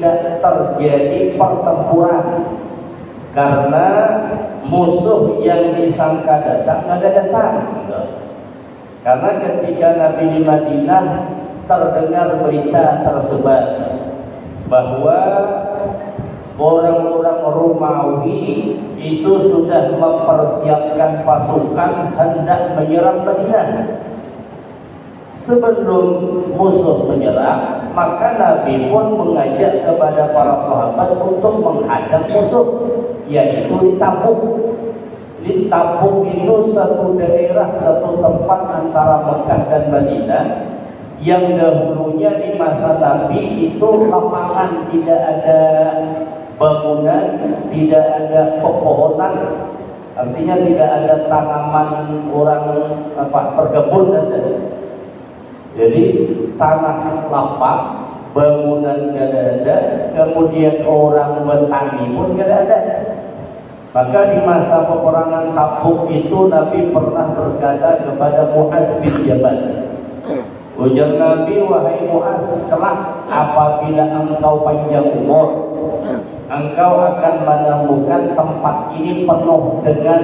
tidak terjadi pertempuran, karena musuh yang disangka datang nggak datang. Karena ketika Nabi di Madinah terdengar berita tersebar bahwa orang-orang Romawi itu sudah mempersiapkan pasukan hendak menyerang Madinah. Sebelum musuh menyerang, maka Nabi pun mengajak kepada para sahabat untuk menghadang musuh, yaitu di Tabuk. Di Tabuk itu satu daerah, satu tempat antara Mekah dan Madinah yang dahulunya di masa Nabi itu lapangan, tidak ada bangunan, tidak ada pepohonan, artinya tidak ada tanaman orang perkebunan. Jadi tanah lapang, bangunan tidak ada, kemudian orang bertani pun tidak ada. Maka di masa peperangan Tabuk itu Nabi pernah berkata kepada Muaz bin Jabal, ujar Nabi, wahai Muaz, kelak apabila engkau panjang umur, engkau akan menemukan tempat ini penuh dengan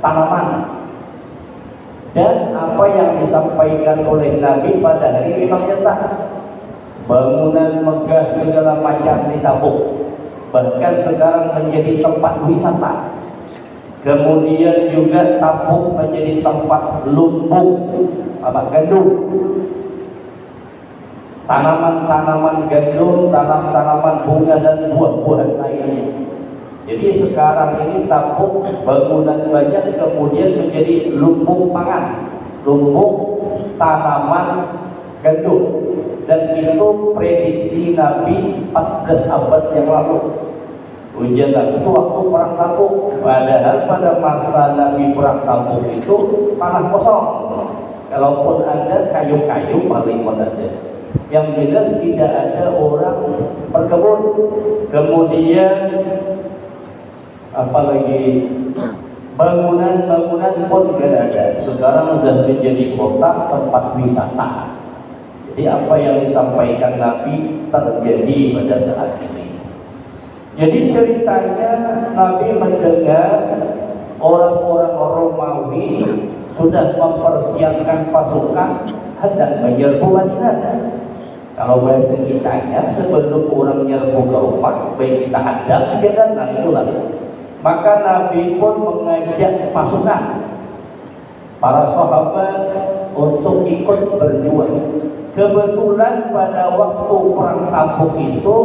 tanaman. Dan apa yang disampaikan oleh Nabi pada hari ini nyata. Bangunan megah segala macam di Tabuk, bahkan sekarang menjadi tempat wisata. Kemudian juga Tabuk menjadi tempat lumbung gandum, tanaman-tanaman gandum, tanaman bunga dan buah-buahan lainnya. Jadi sekarang ini Tabuk bangunan banyak, kemudian menjadi lumbung pangan, lumbung tanaman gandum. Dan itu prediksi Nabi 14 abad yang lalu. Ujian itu waktu perang Tabuk. Padahal pada masa Nabi perang Tabuk itu tanah kosong. Kalaupun ada kayu-kayu paling ada. Yang jelas tidak ada orang berkebun. Kemudian apalagi bangunan-bangunan pun tidak ada. Sekarang sudah menjadi kota tempat wisata. Jadi apa yang disampaikan Nabi terjadi pada saat ini. Jadi ceritanya Nabi mendengar orang-orang Romawi sudah mempersiapkan pasukan hendak menyerbu Madinah. Kalau bahasa kitanya, sebelum orang menyerbu ke rumah, baik kita hadap, dia datang, itulah. Maka Nabi pun mengajak pasukan para sahabat untuk ikut berjuang. Kebetulan pada waktu perang Tabuk itu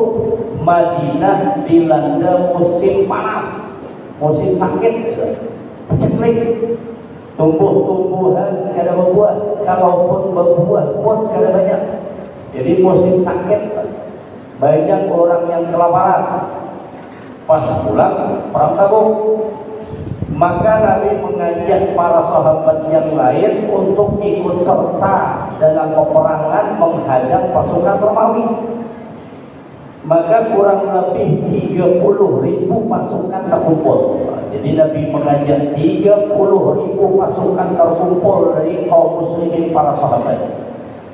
Madinah dilanda musim panas, musim sakit, peceklik, tumbuh-tumbuhan tidak berbuah, kalaupun berbuah pun tidak banyak. Jadi musim sakit, banyak orang yang kelaparan. Pas pulang perang Tabuk, maka Nabi mengajak para sahabat yang lain untuk ikut serta dalam peperangan menghadang pasukan Romawi. Maka kurang lebih 30.000 pasukan terkumpul. Jadi Nabi mengajak 30.000 pasukan terkumpul dari kaum muslimin para sahabat.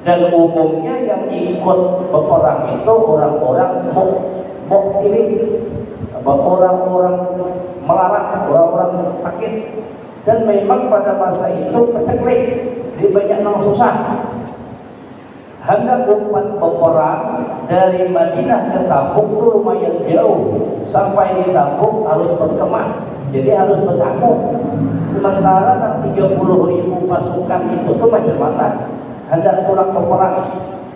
Dan umumnya yang ikut peperang itu orang-orang muksirin, orang-orang melarat, orang-orang sakit. Dan memang pada masa itu peceklik, jadi banyak yang susah. Hendak umpat peperang dari Madinah ke Tabuk itu lumayan jauh. Sampai di Tabuk harus berkemah, jadi harus bersambung. Sementara 30.000 pasukan itu tuh macam mana? Hendak pulang peperang.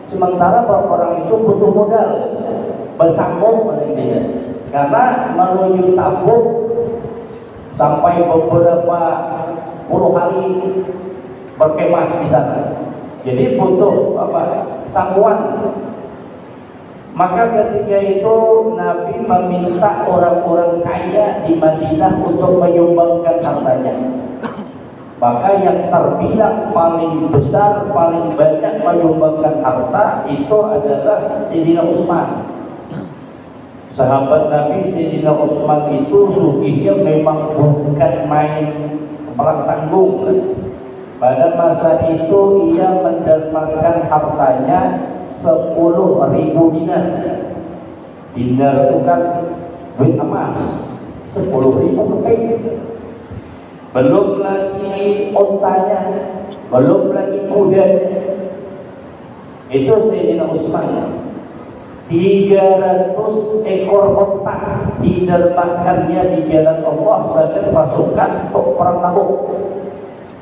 Sementara peperang itu butuh modal, bersambung paling tidak. Karena menuju Tabuk sampai beberapa puluh hari berkemah di sana. Jadi butuh sambungan. Maka ketika itu Nabi meminta orang-orang kaya di Madinah untuk menyumbangkan hartanya. Maka yang terbilang paling besar, paling banyak menyumbangkan harta itu adalah Sayyidina Utsman. Sahabat Nabi Sayyidina Utsman itu sugihnya memang bukan main kepala tanggung. Pada masa itu ia mendermakan hartanya 10.000 dinar. Dinar itu kan duit emas 10.000 keping. Belum lagi ontanya, belum lagi kudanya. Itu Sayyidina Utsman 300 ekor onta didermakannya di jalan Allah sampai pasukan untuk perang Tabuk.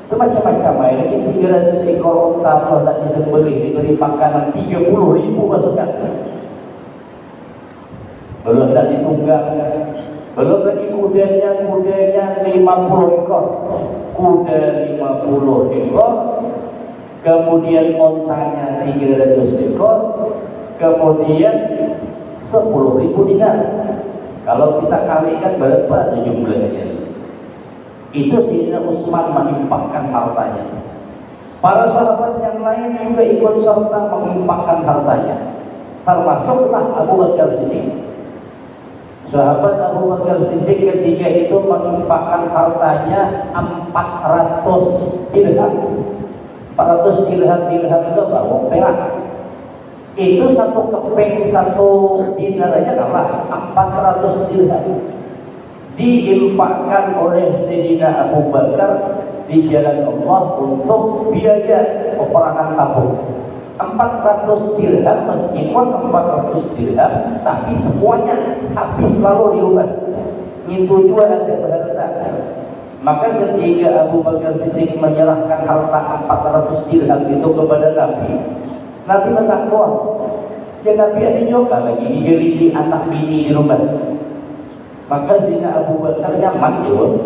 Itu macam-macam ini 300 ekor onta kalau disembelih diberi makanan 30.000 pasukan. Belum lagi tunggang, belum lagi kudanya 50 ekor, kuda 50 ekor, kemudian ontanya 300 ekor, kemudian 10.000 dinar. Kalau kita kalikan berapa jumlahnya? Itu Sayyidina Utsman mengimpakkan hartanya. Para sahabat yang lain juga ikut serta mengimpakkan hartanya, termasuklah Abu Bakar Siddiq. Sahabat Abu Bakar Siddiq ketika itu mengimpakkan hartanya 400 dirham. 400 dirham itu bawang perak. Itu satu keping satu dinar aja kalah 400 dirham. Diimpakkan oleh Sayyidina Abu Bakar di jalan Allah untuk biaya peperangan Tabuk. 400 dirham, meskipun 400 dirham, tapi semuanya habis lalu di rumah. Itu juga ada berharga. Maka ketika Abu Bakar Siddiq menyerahkan harta 400 dirham itu kepada Nabi, Nabi bertakwa, ya Nabi ada juga lagi digeliti anak bini di rumah. Maka Sayyidina Abu Bakar nyaman juga.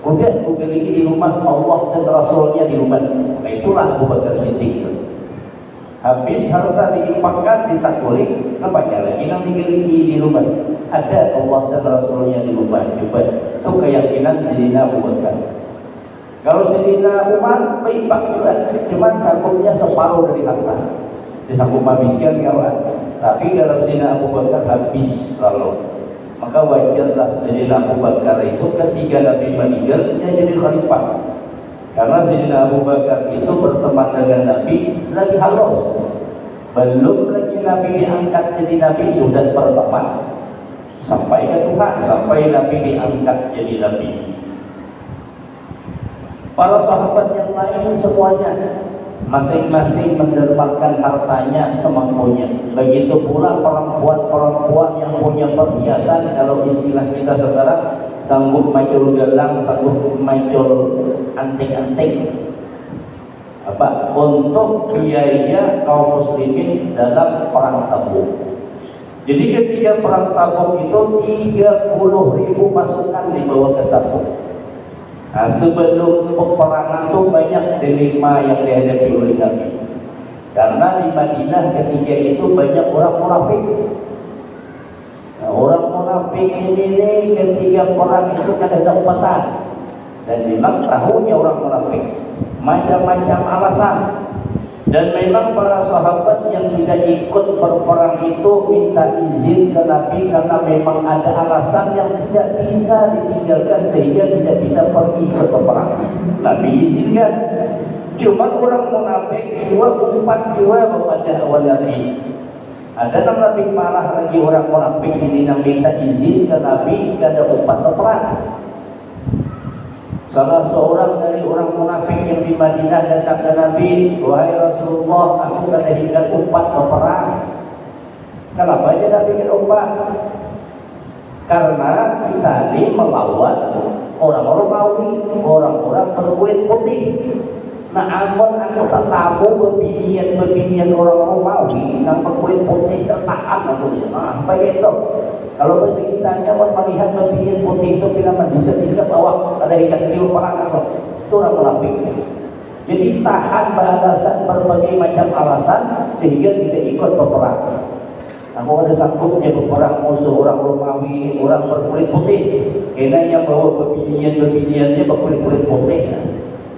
Udah digeliti di rumah Allah dan Rasulnya di rumah. Nah, itulah Abu Bakar Siddiq. Habis harta diimpakkan ditakulik, nampaknya lagi nanti digeliti di rumah. Ada Allah dan Rasulnya di rumah. Coba itu keyakinan Sayyidina Abu Bakar. Kalau Sayyidina Umar berimpak juga, cuma cangkupnya separuh dari harta. Disanggup habiskan kawan. Tapi kalau Sayyidina Abu Bakar habis lalu. Maka wajarlah Sayyidina Abu Bakar itu ketika Nabi meninggal dia jadi khalifah. Karena Sayyidina Abu Bakar itu berteman dengan Nabi selagi halos. Belum lagi Nabi diangkat jadi Nabi sudah berteman sampai ke Tuhan, sampai Nabi diangkat jadi Nabi. Para sahabat yang lain semuanya masing-masing mendermakan hartanya semampunya. Begitu pula perempuan-perempuan yang punya perhiasan, kalau istilah kita sekarang sanggup macul gelang, sanggup macul anting-anting untuk biaya kaum muslimin dalam perang Tabuk. Jadi ketika perang Tabuk itu 30.000 pasukan dibawa ke Tabuk. Nah, sebelum peperangan itu banyak dilema yang dihadapi oleh Nabi. Karena di Madinah ketika itu banyak orang munafik. Nah, orang munafik ini ketika perang itu kan ada umpatan. Dan memang tahunya orang munafik macam-macam alasan. Dan memang para sahabat yang tidak ikut berperang itu minta izin ke Nabi karena memang ada alasan yang tidak bisa ditinggalkan sehingga tidak bisa pergi ke peperangan. Nabi izinkan. Cuma orang munafik dua umpat juga kepada awal Nabi. Ada yang lebih parah lagi orang munafik ini yang minta izin ke Nabi ada umpat peperang. Salah seorang dari orang munafik yang di Madinah datang ke Nabi, wahai Rasulullah, aku kena hingga umpat berperang. Kenapa aja Nabi kena umpat? Karena kita ini melawan orang-orang Romawi, orang-orang berkulit putih. Nah, ampun aku tetamu berbinian orang Romawi yang berkulit putih tertahan maksudnya. Nah, begitu. Kalau bahasa kitanya melihat berbinian putih itu bila bisa bawa ada ikat liur perang itu orang munafik. Jadi tahan balasan berbagai macam alasan sehingga tidak ikut berperang. Aku ada sangkutnya berperang musuh orang Romawi, orang berkulit putih. Karena yang bawa berbiniannya berkulit putih.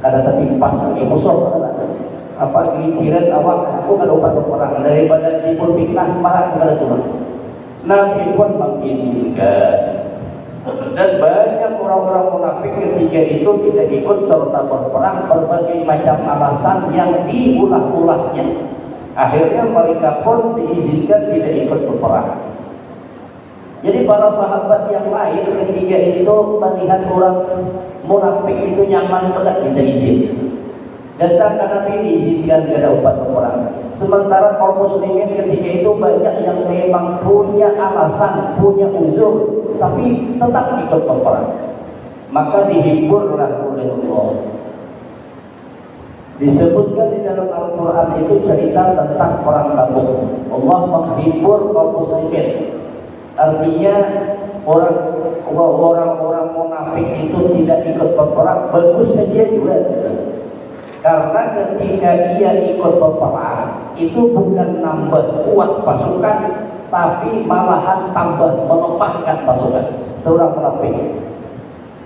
Kada tertimpas lagi musuh. Apa kira awak aku kada dapat berperang daripada dipun fitnah marah kepada Tuhan. Nabi pun mengizinkan. Dan banyak orang-orang munafik ketika itu tidak ikut serta berperang berbagai macam alasan yang diulah-ulahnya. Akhirnya mereka pun diizinkan tidak ikut berperang. Jadi para sahabat yang lain ketika itu melihat orang munafik itu nyaman berat kita izin. Datang ke Nabi diizinkan tidak upat peperangan. Sementara kaum muslimin ketika itu banyak yang memang punya alasan, punya uzur, tapi tetap ikut peperangan. Maka dihiburlah oleh Allah. Disebutkan di dalam Al-Quran itu cerita tentang perang Tabuk. Allah menghibur kaum muslimin. Artinya orang-orang munafik itu tidak ikut berperang, bagus saja juga. Karena ketika dia ikut berperang itu bukan nambah kuat pasukan, tapi malahan tambah melemahkan pasukan. Itu orang munafik.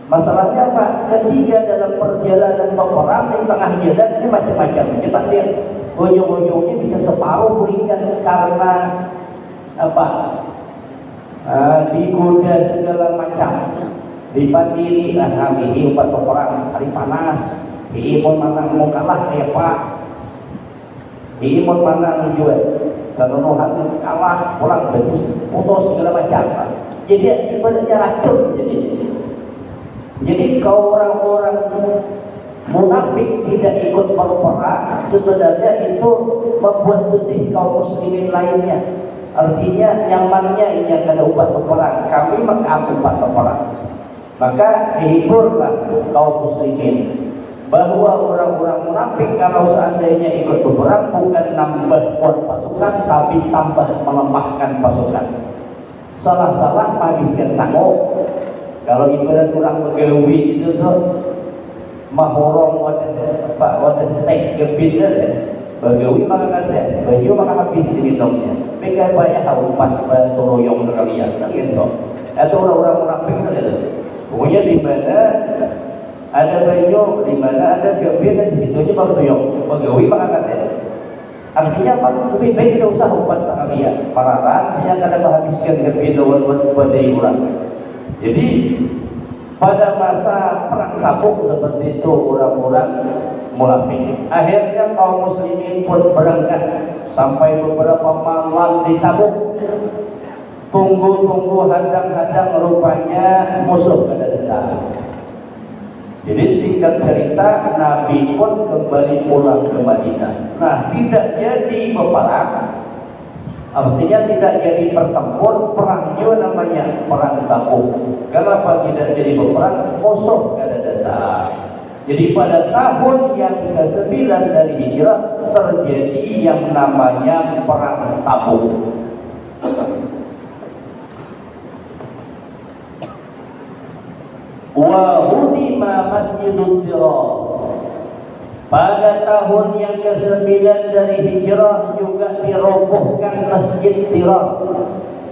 Masalahnya apa? Ketika dalam perjalanan berperang di tengah jalan ini macam-macam. Kita lihat ujung-ujungnya bisa separuh berikan karena apa? Digoda segala macam, dipandiri ini upat peperang hari panas, diimun mana mau kalah kayak Pak, diimun mana juga kalau hati kalah pulang betis putus segala macam. Jadi ibaratnya racun. Jadi kalau orang-orang munafik tidak ikut berperang, sebenarnya itu membuat sedih kaum muslimin lainnya. Artinya nyamannya ini akan upat peperang, kami maka upat peperang. Maka dihiburlah kaum muslimin bahwa orang-orang munafik kalau seandainya ikut berperang bukan nambah kuat pasukan, tapi tambah melemahkan pasukan. Salah-salah habiskan sanggup. Kalau ibarat orang begawi itu tuh mahorong wadah tek gebinnya begawi maka kata baju maka habis diminumnya. Mereka banyak haupat toroyong sekalian, kan gitu. Atau orang-orang munafik itu. Pokoknya di mana ada baju, di mana ada gebin, di situ aja baru toyong. Begawi maka kata. Artinya apa? Lebih baik tidak usah haupat sekalian. Pararan sehingga kada menghabiskan gebin lawan badai orang. Jadi pada masa perang Tabuk seperti itu orang-orang munafik. Akhirnya kaum muslimin pun berangkat sampai beberapa malam di Tabuk. Tunggu-tunggu hadang-hadang rupanya musuh kada datang. Jadi singkat cerita Nabi pun kembali pulang ke Madinah. Nah, tidak jadi peperang. Artinya tidak jadi bertempur, perang juga namanya perang Tabuk. Kenapa tidak jadi berperang? Musuh kada datang. Jadi pada tahun yang ke-9 dari Hijrah terjadi yang namanya perang Tabuk. Wa hudima Masjidul Dirar. Pada tahun yang ke-9 dari Hijrah juga dirobohkan Masjid Dirar.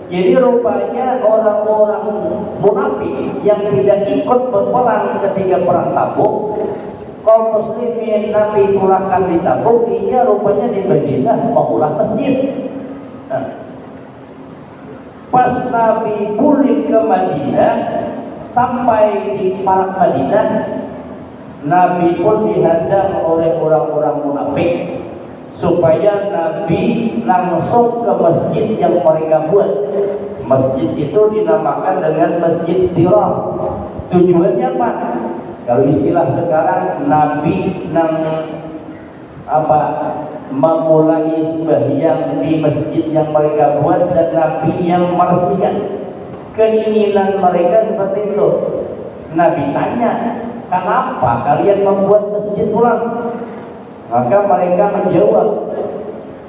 Jadi rupanya orang-orang munafik yang tidak ikut berperang ketika perang Tabuk, kaum muslimin Nabi tulahkan di Tabuk, iya rupanya di Madinah maulah masjid. Nah, pas Nabi pulih ke Madinah, sampai di Parak Madinah, Nabi pun dihadang oleh orang-orang munafik supaya Nabi langsung ke masjid yang mereka buat. Masjid itu dinamakan dengan Masjid Dirar. Tujuannya apa? Kalau istilah sekarang Nabi memulai sembahyang di masjid yang mereka buat dan Nabi yang meresmikan. Keinginan mereka seperti itu. Nabi tanya, kenapa kalian membuat masjid ulang? Maka mereka menjawab.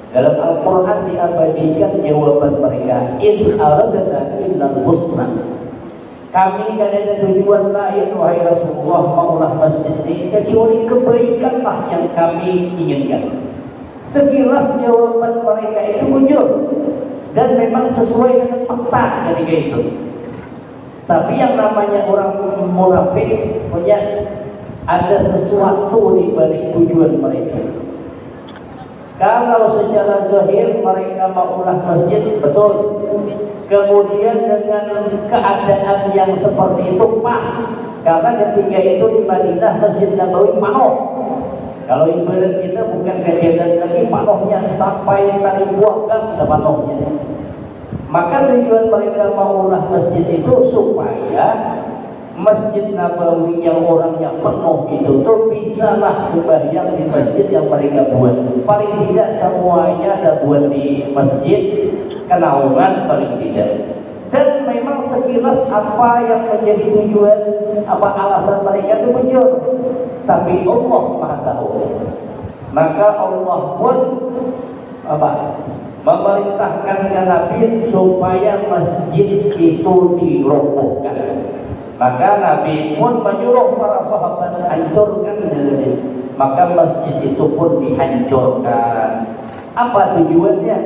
Dalam Al-Quran diabadikan jawaban mereka, in aradna illal husna. Kami tidak ada tujuan lain wahai Rasulullah maulah masjid ini kecuali kebaikanlah yang kami inginkan. Sekilas jawaban mereka itu muncul dan memang sesuai dengan fakta ketika itu. Tapi yang namanya orang munafik punya ada sesuatu di balik tujuan mereka. Kalau secara zahir mereka maulah masjid, betul. Kemudian dengan keadaan yang seperti itu pas. Karena ketika itu di Madinah Masjid Nabawi penuh. Kalau ibarat kita bukan kejadian lagi penuhnya sampai tali buah kan sudah penuhnya. Maka tujuan mereka maulah masjid itu supaya Masjid Nabawi yang orangnya penuh itu tuh bisalah sembahyang di masjid yang mereka buat. Paling tidak semuanya ada buat di masjid Kenaungan paling tidak. Dan memang sekilas apa yang menjadi tujuan, apa alasan mereka itu muncul. Tapi Allah Maha tahu. Maka Allah pun memerintahkan ke Nabi supaya masjid itu dirobohkan. Maka Nabi pun menyuruh para sahabat hancurkan diri. Maka masjid itu pun dihancurkan. Apa tujuannya?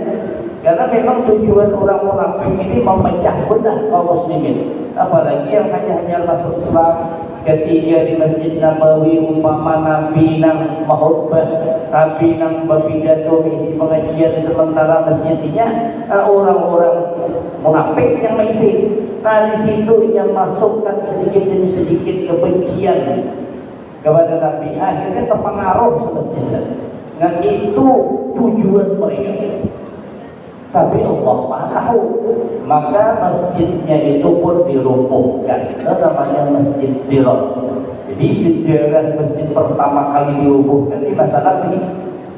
Karena memang tujuan orang munafik ini memecah belah kaum muslimin. Apalagi yang hanya masuk Islam ketika di Masjid Nabawi umpama Nabi nang mahutbah, Nabi nang berpidato isi pengajian, sementara masjidnya orang-orang munafik yang mengisi. Nah di situ yang masukkan sedikit demi sedikit kebencian kepada Nabi, akhirnya terpengaruh semestinya. Dan itu tujuan mereka. Tapi Allah Maha tahu. Maka masjidnya itu pun dirobohkan. Itu namanya Masjid Dirar. Jadi sejarah masjid pertama kali dirobohkan di masa Nabi.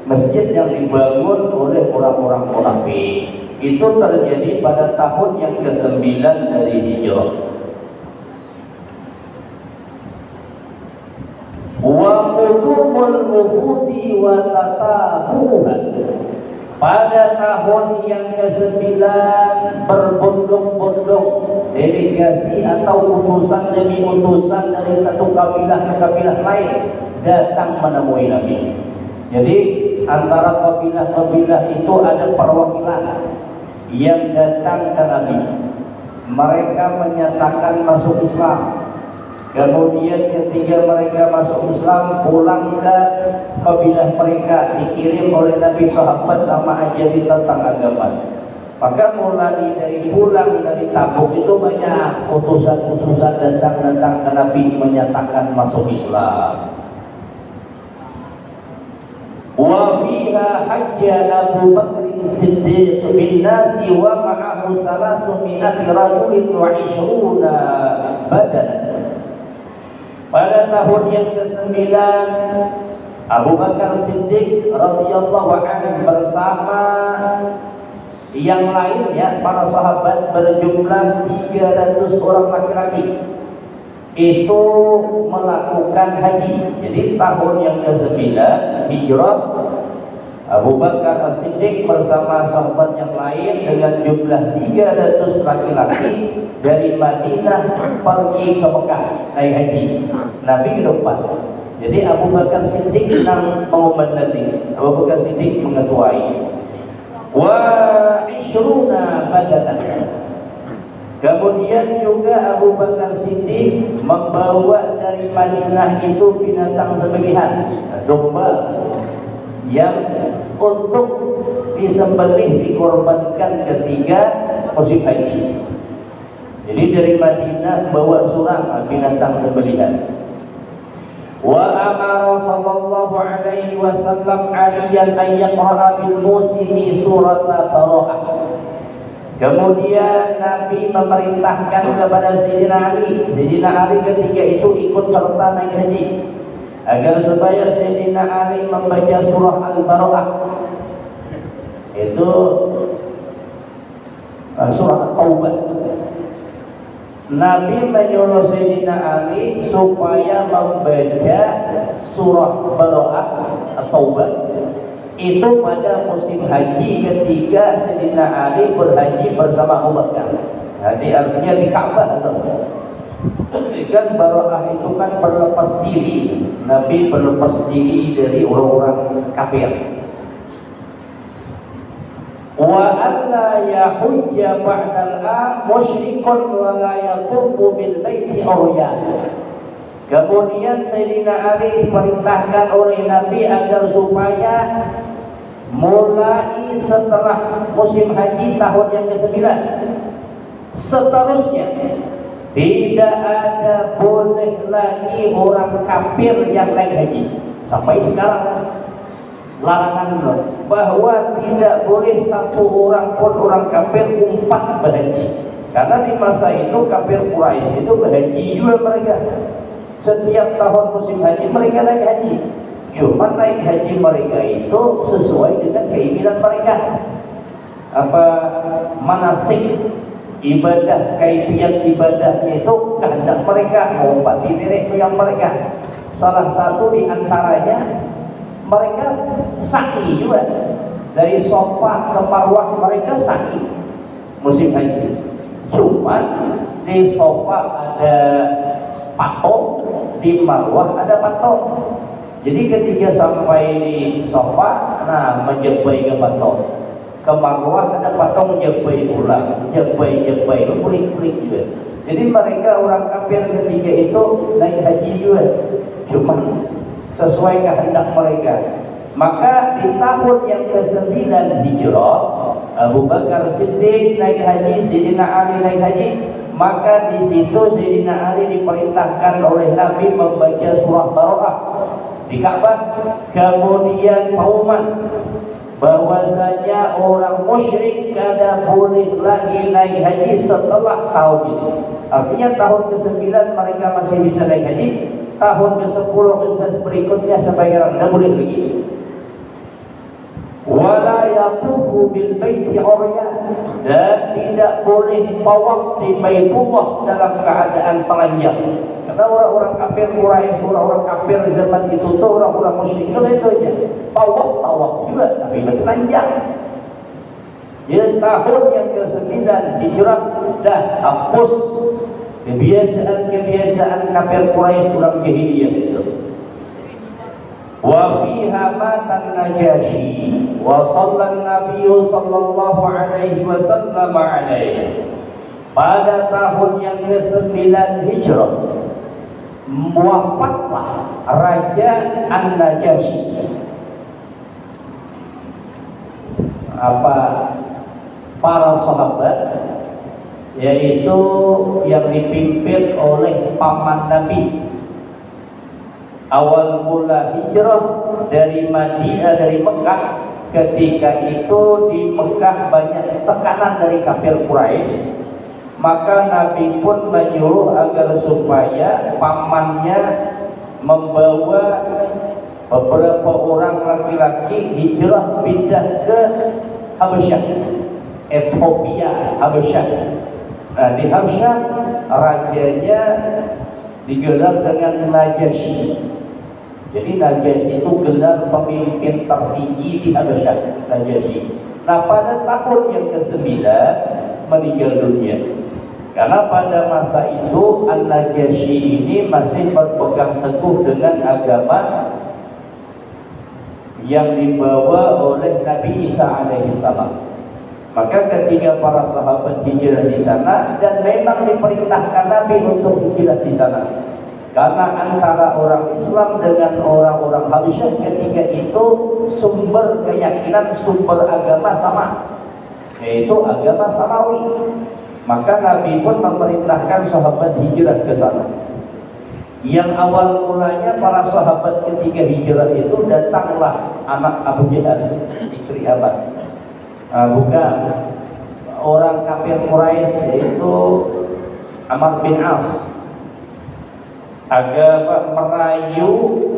Masjid yang dibangun oleh orang-orang munafik. Itu terjadi pada tahun yang ke-9 dari Hijrah. Wa qudumul wufudi wa tatabuha. Pada tahun yang ke-9 berbondong-bondong delegasi atau utusan demi utusan dari satu kabilah ke kabilah lain datang menemui Nabi. Jadi antara kabilah-kabilah itu ada perwakilan yang datang ke Nabi. Mereka menyatakan masuk Islam. Kemudian ketika mereka masuk Islam, pulang ke kabilah mereka, dikirim oleh Nabi sahabat sama ajari tentang agama. Maka mulai dari pulang dari Tabuk itu banyak utusan-utusan datang ke Nabi menyatakan masuk Islam. Wa fiha hajja Abu Bakr Siddiq bin nasi wa ma'ahu 300 rajulin wa 20 badan. Pada tahun yang ke-9 Abu Bakar Siddiq radhiyallahu anhu bersama yang lain para sahabat berjumlah 300 orang laki-laki itu melakukan haji. Jadi tahun yang ke-9 Hijrah, Abu Bakar Siddiq bersama sahabat yang lain dengan jumlah 300 laki-laki dari Madinah pergi ke Mekah naik haji. Nabi ke depan. Jadi Abu Bakar Siddiq yang mengumandati, Abu Bakar Siddiq mengetuai. Wa 20 badanan. Kemudian juga Abu Bakar Siddiq membawa dari Madinah itu binatang sembelihan, domba yang untuk disembelih dikorbankan ketika musim haji. Jadi dari Madinah bawa surang binatang sembelihan. Wa amara sallallahu alaihi wasallam aliyan an yaqra'a bil musimi surat Bara'ah. Kemudian Nabi memerintahkan kepada Sayyidina Ali. Sayyidina Ali ketika itu ikut serta naik haji, agar supaya Sayyidina Ali membaca surah Al-Bara'ah. Itu surah At-Taubah. Nabi menyuruh Sayyidina Ali supaya membaca surah Bara'ah At-Taubah itu pada musim haji ketika Sayyidina Ali berhaji bersama Abu Bakar. Jadi artinya di Ka'bah itu. Kan Bara'ah itu kan berlepas diri. Nabi berlepas diri dari orang-orang kafir. Wa alla yahujja ba'dal am musyrikun wa la yaqumu bil baiti uryan. Kemudian Sayyidina Ali diperintahkan oleh Nabi agar supaya mulai setelah musim haji tahun yang ke-9 seterusnya tidak ada boleh lagi orang kafir yang naik haji sampai sekarang. larangan bahwa tidak boleh satu orang pun orang kafir umpat berhaji. Karena di masa itu kafir Quraisy itu berhaji juga mereka. Setiap tahun musim haji mereka naik haji. Cuma naik haji mereka itu sesuai dengan keinginan mereka. Apa manasik ibadah, kaifiat ibadahnya itu kehendak mereka, mau umpati nenek moyang mereka. Salah satu di antaranya mereka sa'i juga, dari Safa ke Marwah mereka sa'i musim haji. Cuman di Safa ada patok, di Marwah ada patok. Jadi ketika sampai di Safa, nah menjebai ke patok, ke Marwah ada patok menjebai ulang, jebai itu pelik-pelik juga. Jadi mereka orang kafir ketika itu naik haji juga, cuma sesuai kehendak mereka. Maka di tahun yang ke-9 Hijrah, Abu Bakar Siddiq naik haji, Sayyidina Ali naik haji. Maka di situ Sayyidina Ali diperintahkan oleh Nabi membaca surah Barokah di Ka'bah. Kemudian pengumuman bahwasanya orang musyrik kada boleh lagi naik haji setelah tahun ini. Artinya tahun ke-9 mereka masih bisa naik haji, tahun ke-10 dan berikutnya sampai sekarang tidak boleh lagi. Wala yatufu bil baiti uryan, dan tidak boleh tawaf di Baitullah dalam keadaan telanjang. Karena orang-orang kafir Quraisy, orang-orang kafir zaman itu tuh orang-orang musyrik itu aja tawaf juga tapi telanjang. Jadi tahun yang ke-9 Hijrah dah hapus kebiasaan kafir Quraisy orang jahiliyah itu. Wa fiha matan Najasyi wa sallallahu Nabi sallallahu alaihi wasallam alaihi. Pada tahun yang ke-9 Hijrah wafatlah Raja An-Najasyi. Para sahabat, yaitu yang dipimpin oleh paman Nabi. Awal mula hijrah dari Madinah, dari Mekah, ketika itu di Mekah banyak tekanan dari kafir Quraisy, maka Nabi pun menyuruh agar supaya pamannya membawa beberapa orang laki-laki hijrah pindah ke Habasyah, Ethiopia, Habasyah. Nah, di Habasyah rajanya digelar dengan Najasyi. Jadi Najasyi itu gelar pemimpin tertinggi di Habasyah, Najasyi. Nah, pada tahun yang ke-9 meninggal dunia. Karena pada masa itu An-Najasyi ini masih berpegang teguh dengan agama yang dibawa oleh Nabi Isa alaihissalam. Maka ketika para sahabat hijrah di sana, dan memang diperintahkan Nabi untuk hijrah di sana, karena antara orang Islam dengan orang-orang Habasyah ketika itu sumber keyakinan, sumber agama sama, yaitu agama Samawi. Maka Nabi pun memerintahkan sahabat hijrah ke sana. Yang awal mulanya para sahabat ketika hijrah itu datanglah anak Abu Jahal, Ikrimah. Bukan orang kafir Quraisy, yaitu Amr bin As, agar merayu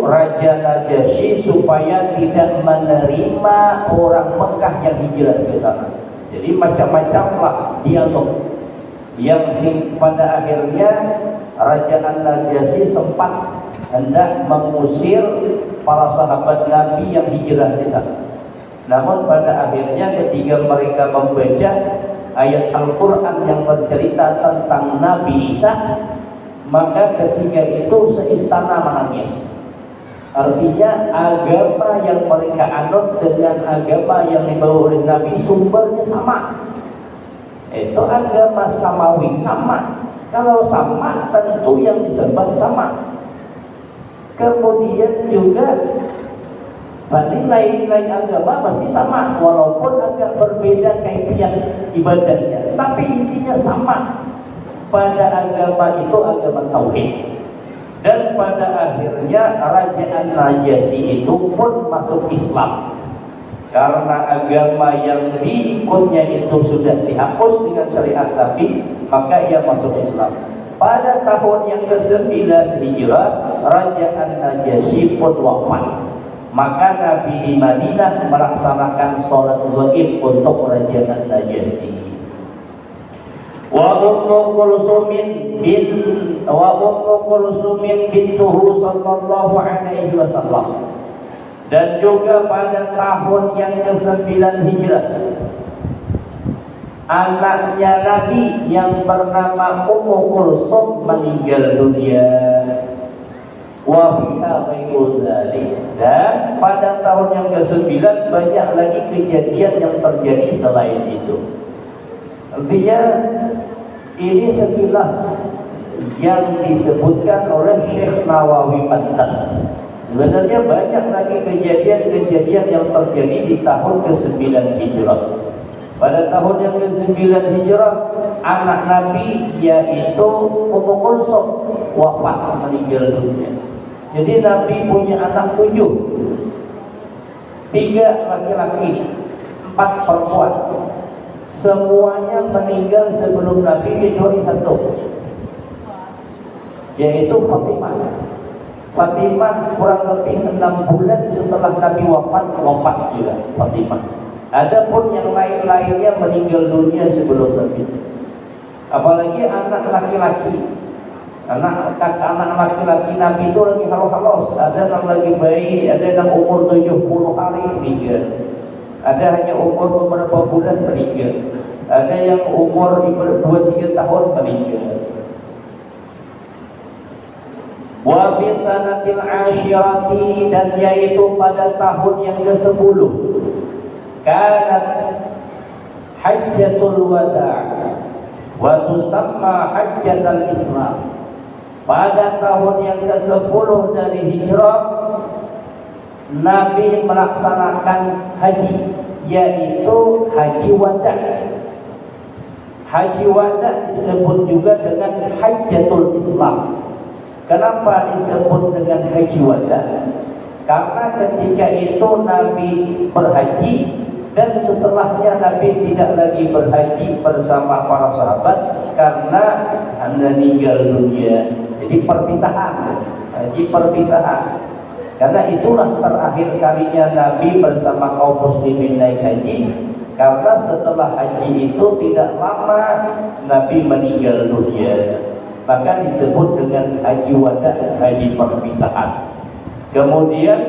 Raja Najasyi supaya tidak menerima orang Mekah yang hijrah ke sana. Jadi macam-macamlah dialog yang pada akhirnya Raja An-Najasyi sempat hendak mengusir para sahabat Nabi yang hijrah di sana. Namun pada akhirnya ketika mereka membaca ayat Al-Quran yang bercerita tentang Nabi Isa, maka ketika itu seistana menangis. Artinya agama yang mereka anut dengan agama yang dibawa oleh Nabi sumbernya sama. Itu agama Samawi sama. Kalau sama tentu yang disembah sama. Kemudian juga nilai-nilai agama pasti sama, walaupun agak berbeda kaifiat ibadahnya, tapi intinya sama. Pada agama itu agama tauhid. Dan pada akhirnya Raja An-Najasyi itu pun masuk Islam, karena agama yang diikutnya itu sudah dihapus dengan syariat Nabi, maka ia masuk Islam. Pada tahun yang ke-9 Hijrah, Raja An-Najasyi pun wafat. Maka Nabi di Madinah melaksanakan sholat gaib untuk Raja An-Najasyi. Wa Ummu Kulsumin bintuhu sallallahu alaihi wasallam. Dan juga pada tahun yang ke-9 Hijrah, anaknya Nabi yang bernama Ummu Kulsum meninggal dunia. Wa fiha ghairu dzalik. Dan pada tahun yang ke-9 banyak lagi kejadian yang terjadi selain itu. Artinya ini sekilas yang disebutkan oleh Syekh Nawawi Bantan. Sebenarnya banyak lagi kejadian-kejadian yang terjadi di tahun ke-9 Hijrah. Pada tahun yang ke-9 Hijrah, anak Nabi yaitu Ummu Kulsum wafat, meninggal dunia. Jadi Nabi punya anak 7, 3 laki-laki, 4 perempuan. Semuanya meninggal sebelum Nabi kecuali 1, yaitu Fatimah. Fatimah kurang lebih 6 bulan setelah Nabi wafat juga Fatimah. Adapun yang lain-lainnya meninggal dunia sebelum Nabi. Apalagi anak laki-laki. Anak laki-laki Nabi itu lagi halos-halos. Ada yang lagi bayi, ada yang umur 70 hari meninggal. Ada hanya umur beberapa bulan meninggal. Ada yang umur 2-3 tahun meninggal. Wa fi sanatil ashirati, dan yaitu pada tahun yang ke-10, kanat hajjatul wada' wa tusamma hajjatul Islam. Pada tahun yang ke-10 dari hijrah, Nabi melaksanakan haji, yaitu haji wada'. Haji wada' disebut juga dengan hajjatul Islam. Kenapa disebut dengan haji wada? Karena ketika itu Nabi berhaji, dan setelahnya Nabi tidak lagi berhaji bersama para sahabat karena meninggal dunia. Jadi perpisahan, haji perpisahan. Karena itulah terakhir kalinya Nabi bersama kaum muslimin naik haji. Karena setelah haji itu tidak lama Nabi meninggal dunia, maka disebut dengan haji wada, haji perpisahan. Kemudian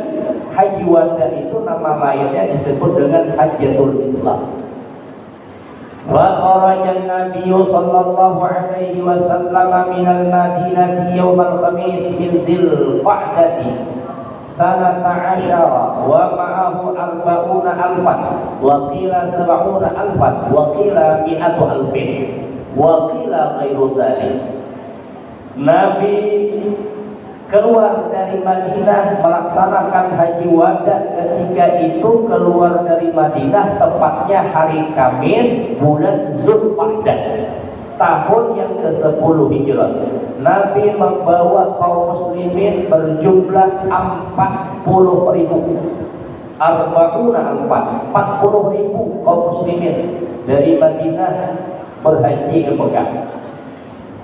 haji wada itu nama lainnya disebut dengan hajjatul Islam. Wa kharaja an-nabiy sallallahu alaihi wasallam min al-Madinah yawm al-Khamis min Dzil Qa'dah sanata 'ashara wa ma'ahu 40 alfan wa qila 70 alfan wa qila 100 alfin wa qila ghairu dzalik. Nabi keluar dari Madinah melaksanakan haji wada. Ketika itu keluar dari Madinah tepatnya hari Kamis bulan Zulqa'dah tahun yang ke-10 Hijrah. Nabi membawa kaum muslimin berjumlah 40.000. 40.000 kaum muslimin dari Madinah berhaji ke Mekah.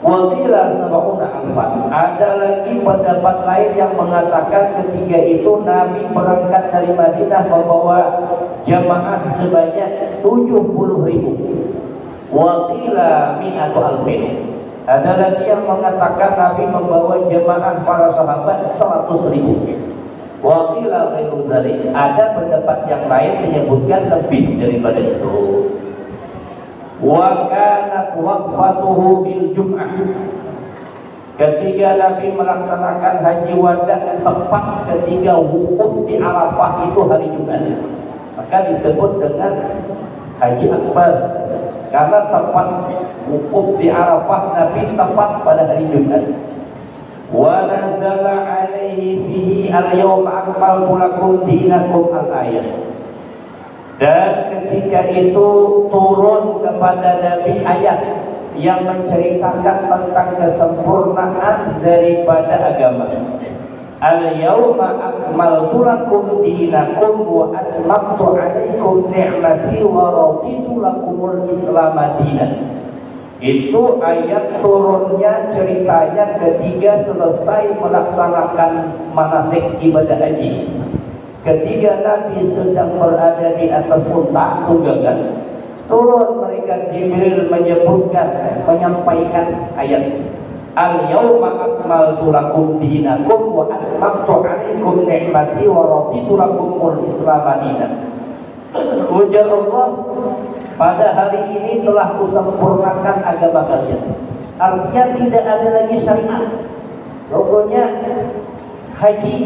Wakila sab'una alfan. Ada lagi pendapat lain yang mengatakan ketika itu Nabi berangkat dari Madinah membawa jamaah sebanyak 70.000. Wakila 100 alfin. Ada lagi yang mengatakan Nabi membawa jamaah para sahabat 100.000. Wakila ghairu dzalik. Ada pendapat yang lain menyebutkan lebih daripada itu. Wa kanat waqfatuhu bil Jum'ah. Ketika Nabi melaksanakan haji wada tepat ketika wukuf di Arafah itu hari Jumat, maka disebut dengan haji akbar. Karena tepat wukuf di Arafah Nabi tepat pada hari Jumat. Wa nazala alaihi fihi al-yawma akmaltu lakum dinakum al-ayat. Dan ketika itu turun kepada Nabi ayat yang menceritakan tentang kesempurnaan daripada agama. Al-yawma akmaltu lakum dinakum wa atmamtu alaikum ni'mati wa raditu lakumul Islam dinan. Itu ayat turunnya ceritanya ketika selesai melaksanakan manasik ibadah haji. Ketika Nabi sedang berada di atas unta tunggangan, turun mereka Jibril menyampaikan ayat Al-yawma akmaltu lakum dinakum wa atmamtu alaikum ni'mati wa raditu lakumul Islam dinan. Ujar Allah, pada hari ini telah kusempurnakan agama kalian. Artinya tidak ada lagi syariat. Pokoknya haji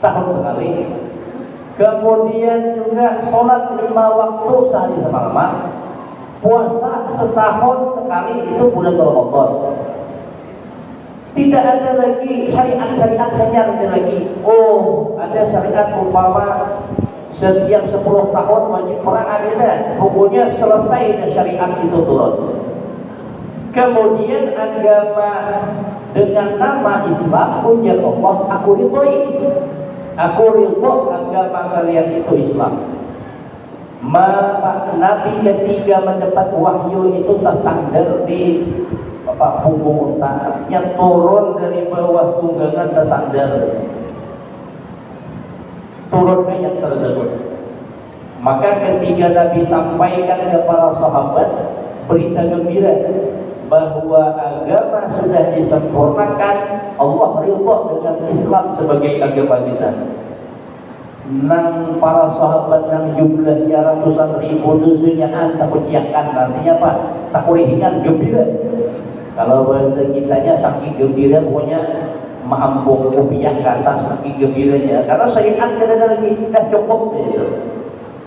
tahun sekali. Kemudian juga sholat 5 waktu sehari semalam. Puasa setahun sekali, itu bulan Ramadan. Tidak ada lagi syariat-syariat, hanya ada lagi. Oh, ada syariat umpama setiap 10 tahun wajib perang, ada. Pokoknya selesai dan syariat itu turun. Kemudian agama dengan nama Islam, ujar Allah, aku ridhoi. Aku ridho agama kalian itu Islam. Nabi ketika mendapat wahyu itu tersandar di punggung unta, yang turun dari bawah tunggangan tersandar, turun ayat tersebut. Maka ketika Nabi sampaikan kepada sahabat berita gembira bahwa agama sudah disempurnakan, Allah ridho dengan Islam sebagai agama kita. Nang para sahabat nang jumlahnya ratusan ribu dusunya takut ciakan, artinya apa? Takut ringan, gembira. Kalau bahasa kitanya saking gembira, pokoknya maampung rupiah ke atas saking gembiranya. Karena syariat tidak ada lagi, dah cukup gitu.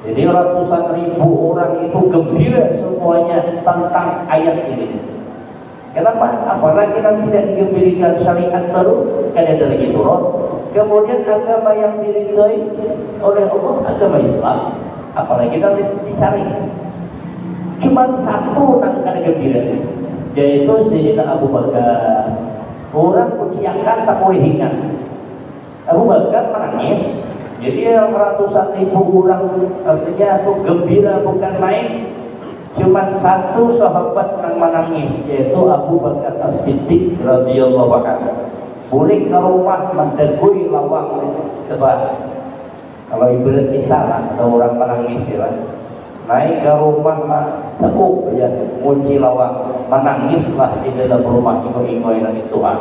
Jadi ratusan ribu orang itu gembira semuanya tentang ayat ini. Kenapa? Apalagi nanti tidak diberikan syariat baru, kan ada lagi turun. Kemudian agama yang diridhoi oleh Allah, agama Islam. Apalagi nanti dicari. Cuma satu nangkana gembira, yaitu Sayyidina Abu Bakar. Orang kuciakan tak boleh ingat. Abu Bakar menangis. Jadi ratusan ribu orang artinya itu gembira bukan main. Cuma satu sahabat yang menangis, yaitu Abu Bakar As-Siddiq radhiyallahu anhu. Boleh ke rumah mendegui lawang, coba. Kalau ibarat kita lah, ada orang menangis ya, naik ke rumah tekuk ya, kunci lawang, menangislah di dalam rumah iko-iko yang nangis Tuhan.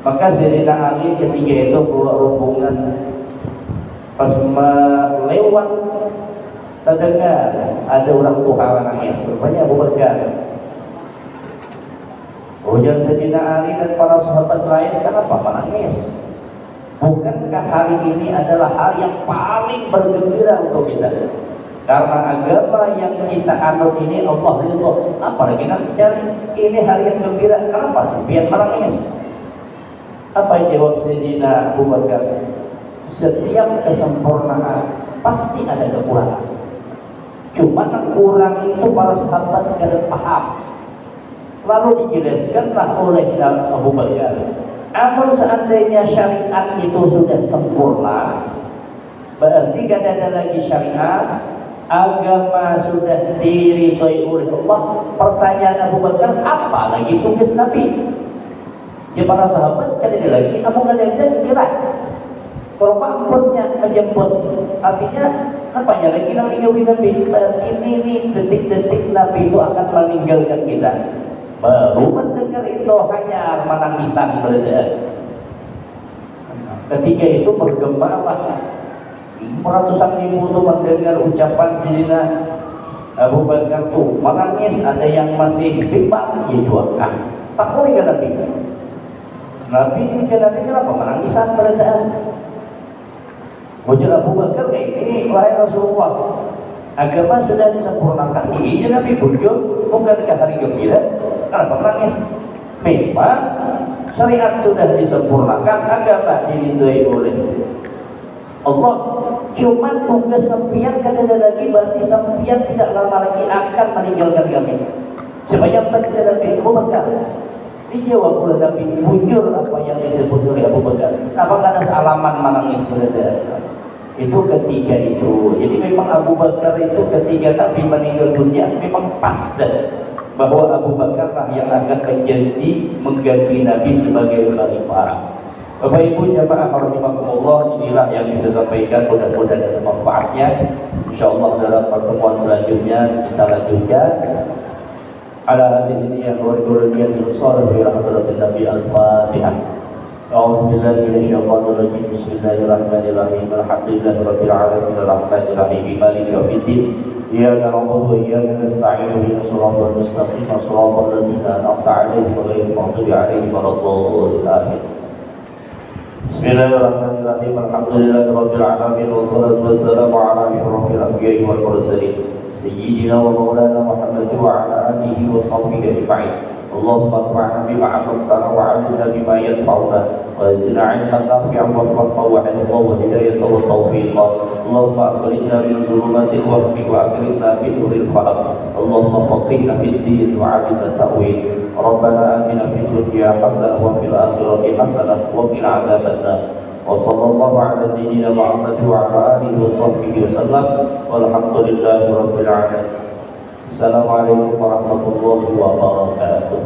Maka Sayyidina Ali ketika itu keluar rombongan, pas melewat terdengar ada orang tua menangis, rupanya Abu Bakar. Ujar Sayyidina Ali dan para sahabat lain, kenapa menangis? Bukankah hari ini adalah hari yang paling bergembira untuk kita? Karena agama yang kita anut ini Allah ridho. Apalagi nanti cari ini hari yang gembira, kenapa sih biar menangis? Apa yang jawab Sayyidina Abu Bakar? Setiap kesempurnaan pasti ada kekurangan. Cuma kurang itu para sahabat tidak paham. Lalu dijelaskanlah oleh Abu Bakar, namun seandainya syariat itu sudah sempurna, berarti tidak ada lagi syariat, agama sudah diridhoi oleh Allah. Pertanyaan Abu Bakar, apa lagi tugas Nabi? Ya para sahabat kan ada lagi, Abu Bakar kira perempuannya menjemput, artinya apa ya lagi Nabi ini detik-detik Nabi itu akan meninggalkan kita. Baru mendengar itu hanya menangisan berada. Ketika itu bergemalah ratusan ribu itu mendengar ucapan Sayyidina Abu Bakar itu menangis. Ada yang masih bimbang, ya doakan. Tak boleh kan Nabi? Nabi ini kenapa menangisan berada? Ujar Abu Bakar kayak ini, wahai Rasulullah, agama sudah disempurnakan. Iya Nabi bujur, bukankah hari gembira? Kenapa menangis? Memang syariat sudah disempurnakan, agama diridhoi oleh Allah. Cuma tugas sampian kan ada lagi, berarti sampian tidak lama lagi akan meninggalkan kami. Sebanyak baca Nabi Abu Bakar. Dijawab oleh Nabi, bujur apa yang disebut oleh Abu Bakar. Apakah ada salaman menangis berada? Itu ketiga itu. Jadi memang Abu Bakar itu ketika Nabi meninggal dunia memang pas dan bahwa Abu Bakar lah yang akan mengganti Nabi sebagai khalifah. Bapak Ibu jamaah rahimakumullah, inilah yang kita sampaikan, mudah-mudahan ada manfaatnya. Insyaallah dalam pertemuan selanjutnya kita lanjutkan. Ala hadhihi yang warahmatullahi wabarakatuh. Nabi Al-Fatihah. أعوذ بالله من الشيطان الرجيم بسم الله الرحمن الرحيم الحمد لله رب العالمين الرحمن الرحيم مالك يوم الدين إياك نعبد وإياك نستعين اهدنا الصراط المستقيم صراط الذين أنعمت عليهم غير المغضوب عليهم ولا الضالين آمين بسم الله الرحمن الرحيم الحمد لله رب العالمين والصلاة والسلام على أشرف الأنبياء والمرسلين سيدنا ومولانا محمد وعلى آله وصحبه أجمعين اللهم انفعنا بما علمتنا وعلمنا بما ينفعنا وزدنا علما نافعا وارزقنا وحفظا وهداية وتوفيقا اللهم اخرجنا من ظلمات الوهم واكرمنا بنور الفلق اللهم فقهنا في الدين وعلمنا التأويل ربنا آتنا في الدنيا حسنة وفي الآخرة حسنة وقنا عذاب النار وصلى الله على سيدنا محمد وعلى آله وصحبه وسلم والحمد لله رب العالمين. Assalamualaikum warahmatullahi wabarakatuh.